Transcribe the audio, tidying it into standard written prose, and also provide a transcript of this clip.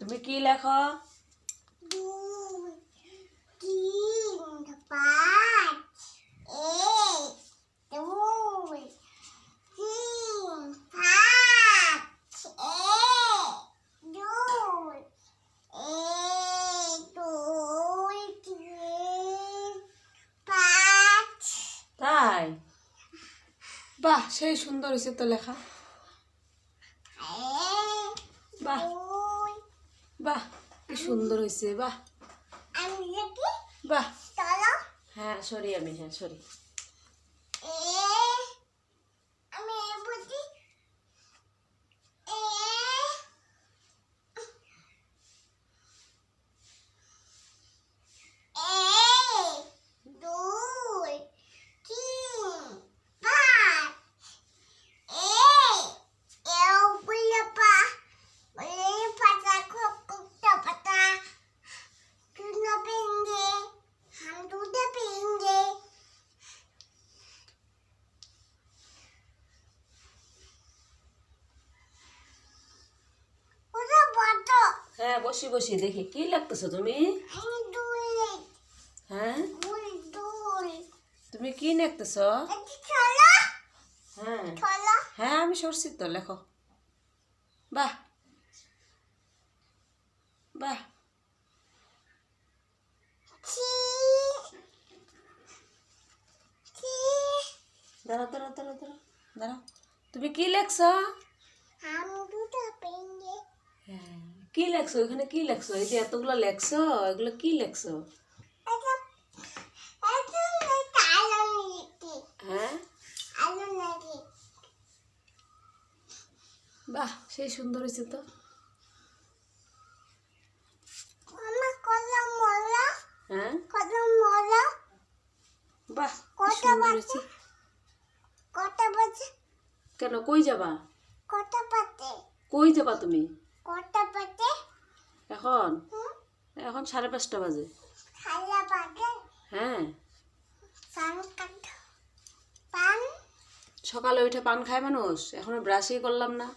তুমি কি লেখো? 2 3 5 1 2 3 5 1 2 1 2 3 5 তাই? বাহ, সেই সুন্দর হয়েছে তো লেখা। বাহ বাহ, কি সুন্দর হয়েছে। বাহ আমি দেখি বাহ। চলো হ্যাঁ সরি, হ্যাঁ সরি। আমি বুঝি দুই তিন পাঁচ বলে পাতা কুকুরটা পাতা তুলো পেঙ্গে হাম দুধে পেঙ্গে ওটা বটো হ্যাঁ বসি বসি দেখি কি লাগতেছো তুমি। আমি দুই হ্যাঁ দুই দুই তুমি কি লিখতেছ? চলো হ্যাঁ চলো হ্যাঁ আমি সরছি তো, লেখো। বাহ বাহ। দাঁড়াও দাঁড়াও দাঁড়াও দাঁড়াও দাঁড়াও, তুমি কি লেখছ? হাম দুধে পেঙ্গে হ্যাঁ কি লেখছো এখানে? কি লেখছো? এই যে এতগুলো লেখছো, এগুলো কি লেখছো? হ্যাঁ বাহ, সেই সুন্দর হয়েছে তো। হ্যাঁ বাহ, কি সুন্দর হয়েছে। কেন, কই যাবা? কই যাবা তুমি এখন? এখন 5:30 বাজে। হ্যাঁ সকালে উঠে পান খায় মানুষ, এখনো ব্রাশই করলাম না।